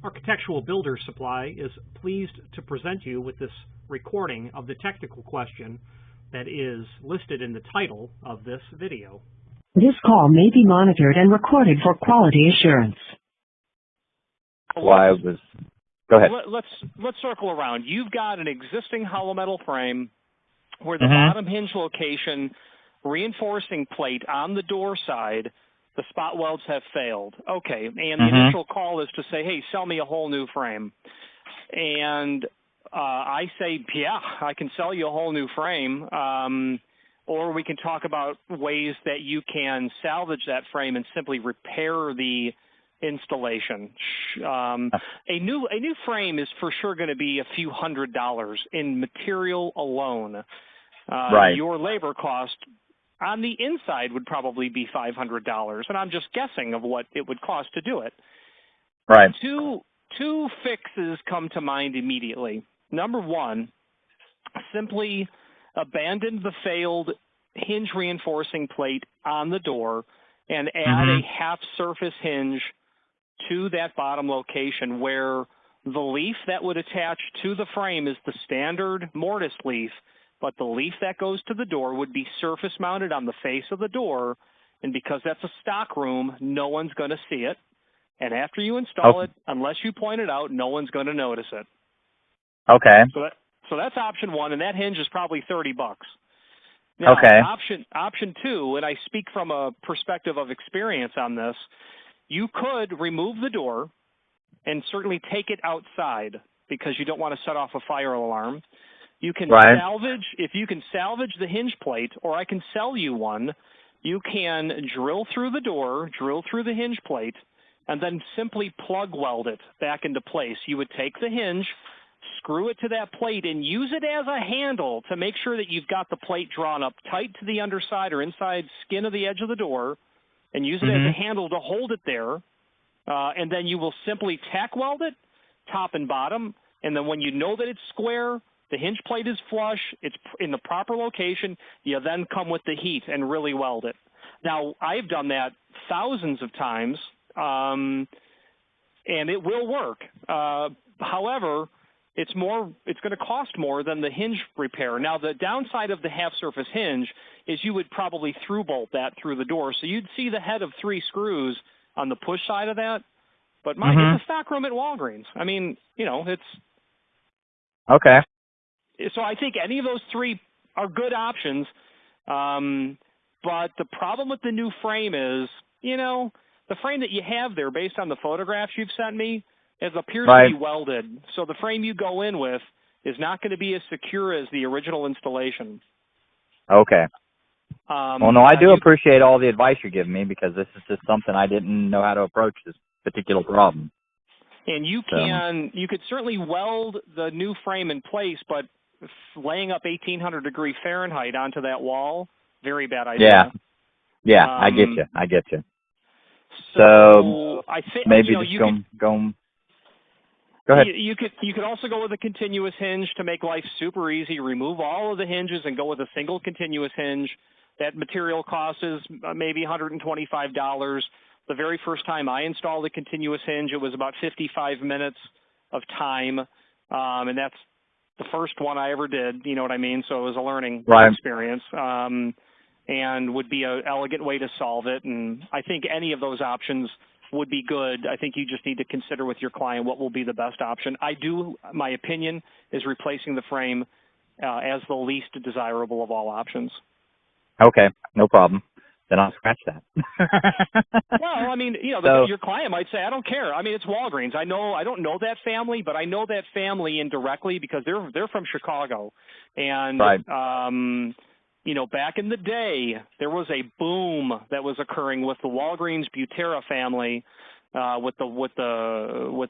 Architectural Builder Supply is pleased to present you with this recording of the technical question that is listed in the title of this video. This call may be monitored and recorded for quality assurance. Go ahead. Let's circle around. You've got an existing hollow metal frame where the bottom hinge location reinforcing plate on the door side, the spot welds have failed. Okay, and the initial call is to say, hey, sell me a whole new frame. And I say, yeah, I can sell you a whole new frame. Or we can talk about ways that you can salvage that frame and simply repair the installation. A new frame is for sure going to be a few $100s in material alone. Right. Your labor cost on the inside would probably be $500, and I'm just guessing of what it would cost to do it. Right. Two fixes come to mind immediately. Number one, simply abandon the failed hinge reinforcing plate on the door and add a half surface hinge to that bottom location where the leaf that would attach to the frame is the standard mortise leaf, but the leaf that goes to the door would be surface mounted on the face of the door, and because that's a stock room, no one's going to see it. And after you install it, unless you point it out, no one's going to notice it. Okay. So that's option one, and that hinge is probably $30. Now, option two, and I speak from a perspective of experience on this, you could remove the door and certainly take it outside because you don't want to set off a fire alarm. You can salvage, if you can salvage the hinge plate, or I can sell you one, you can drill through the door, drill through the hinge plate, and then simply plug weld it back into place. You would take the hinge, screw it to that plate, and use it as a handle to make sure that you've got the plate drawn up tight to the underside or inside skin of the edge of the door, and use it as a handle to hold it there. And then you will simply tack weld it, top and bottom, and then when you know that it's square, the hinge plate is flush, it's in the proper location, you then come with the heat and really weld it. Now, I've done that thousands of times, and it will work. However, it's going to cost more than the hinge repair. Now, the downside of the half surface hinge is you would probably through bolt that through the door. So you'd see the head of 3 screws on the push side of that. But it's a stock room at Walgreens. I mean, it's... Okay. So I think any of those 3 are good options. But the problem with the new frame is, the frame that you have there, based on the photographs you've sent me, it appears to be welded. So the frame you go in with is not going to be as secure as the original installation. Okay. Well, no, I do appreciate all the advice you're giving me because this is just something I didn't know how to approach this particular problem. And you could certainly weld the new frame in place, but laying up 1,800 degree Fahrenheit onto that wall, very bad idea. Yeah, I get you. So I think maybe go ahead. You could also go with a continuous hinge to make life super easy. Remove all of the hinges and go with a single continuous hinge. That material cost is maybe $125. The very first time I installed a continuous hinge, it was about 55 minutes of time, and that's the first one I ever did. You know what I mean? So it was a learning experience, and would be an elegant way to solve it. And I think any of those options would be good. I think you just need to consider with your client what will be the best option. My opinion is replacing the frame as the least desirable of all options. Okay, no problem. Then I'll scratch that. Well, I mean, your client might say, I don't care. I mean, it's Walgreens. I don't know that family, but I know that family indirectly because they're from Chicago. And, back in the day, there was a boom that was occurring with the Walgreens Butera family, with the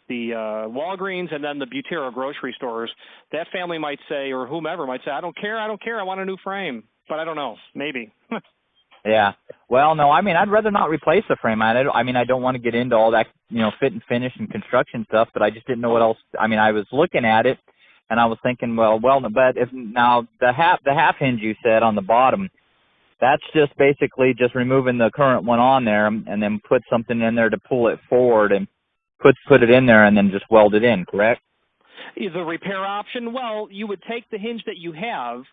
Walgreens and then the Butera grocery stores. That family might say, or whomever might say, I don't care. I want a new frame. But I don't know. Maybe. Yeah. Well, no, I mean, I'd rather not replace the frame. I don't want to get into all that, fit and finish and construction stuff, but I just didn't know what else. I mean, I was looking at it, and I was thinking, well, but if now the half hinge you said on the bottom, that's just basically just removing the current one on there and then put something in there to pull it forward and put it in there and then just weld it in, correct? The repair option, well, you would take the hinge that you have.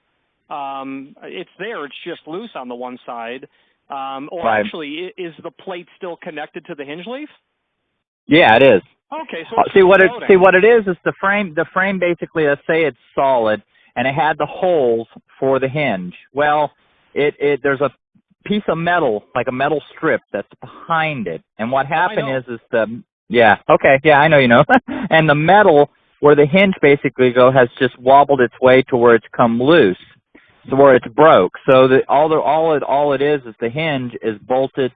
It's there. It's just loose on the one side. Or right. actually, is the plate still connected to the hinge leaf? Yeah, it is. Okay, so see what it is the frame. The frame basically, let's say it's solid and it had the holes for the hinge. Well, there's a piece of metal, like a metal strip, that's behind it. And what happened is I know you know. And the metal where the hinge basically has just wobbled its way to where it's come loose, to where it's broke. So all it is the hinge is bolted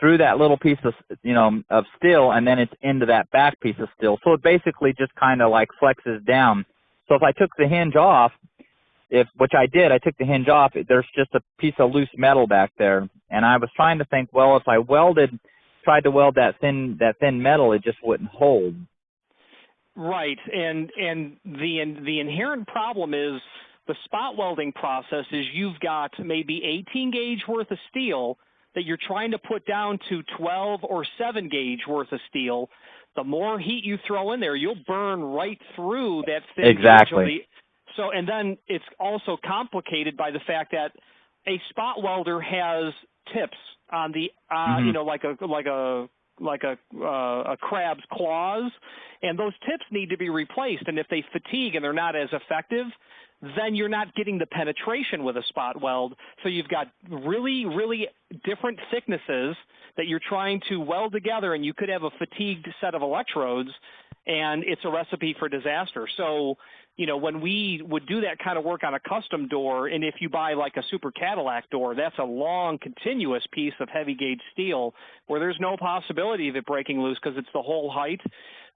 through that little piece of of steel, and then it's into that back piece of steel. So it basically just kind of like flexes down. So if I took the hinge off, which I did, I took the hinge off, there's just a piece of loose metal back there. And I was trying to think, well, if I tried to weld that thin metal, it just wouldn't hold. Right, and the inherent problem is the spot welding process is you've got maybe 18 gauge worth of steel that you're trying to put down to 12 or 7 gauge worth of steel. The more heat you throw in there, you'll burn right through that thin exactly. So, and then it's also complicated by the fact that a spot welder has tips on the like a crab's claws, and those tips need to be replaced. And if they fatigue and they're not as effective, then you're not getting the penetration with a spot weld. So you've got really, really different thicknesses that you're trying to weld together, and you could have a fatigued set of electrodes, and it's a recipe for disaster. So, when we would do that kind of work on a custom door, and if you buy like a Super Cadillac door, that's a long, continuous piece of heavy gauge steel where there's no possibility of it breaking loose because it's the whole height.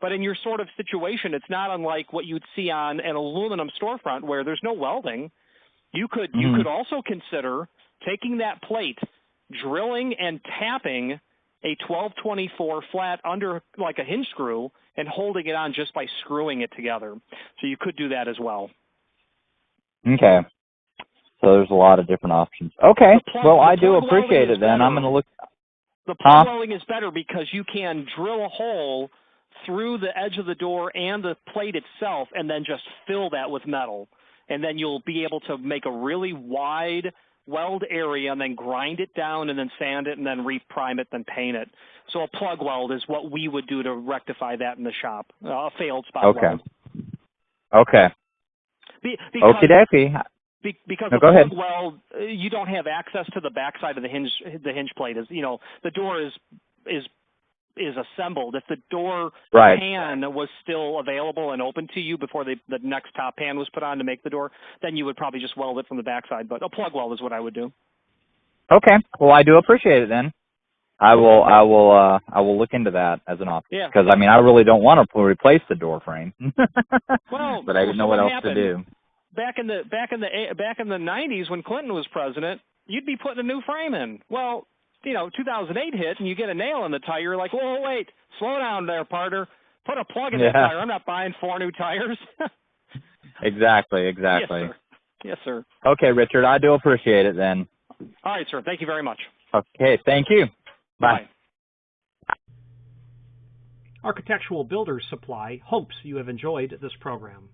But in your sort of situation, it's not unlike what you'd see on an aluminum storefront where there's no welding. You could also consider taking that plate, drilling and tapping a 1224 flat under like a hinge screw and holding it on just by screwing it together. So you could do that as well. Okay. So there's a lot of different options. Okay. Well, I do appreciate it then. I'm going to look. The plug welding is better because you can drill a hole through the edge of the door and the plate itself and then just fill that with metal. And then you'll be able to make a really wide weld area and then grind it down and then sand it and then reprime it, then paint it. So a plug weld is what we would do to rectify that in the shop, a failed spot weld. Okay. Okie-dokie. Because the plug weld, you don't have access to the backside of the hinge plate. The door is assembled. If the door pan was still available and open to you before the next top pan was put on to make the door, then you would probably just weld it from the backside. But a plug weld is what I would do. Okay. Well, I do appreciate it then. I will look into that as an option. Yeah. Because I really don't want to replace the door frame. Well, but I didn't know what else to do. Back in the 90s when Clinton was president, you'd be putting a new frame in. Well, 2008 hit and you get a nail in the tire. You're like, whoa, wait, slow down there, partner. Put a plug in that tire. I'm not buying 4 new tires. Exactly. Yes, sir. Yes, sir. Okay, Richard, I do appreciate it then. All right, sir. Thank you very much. Okay, thank you. Bye. Architectural Builders Supply hopes you have enjoyed this program.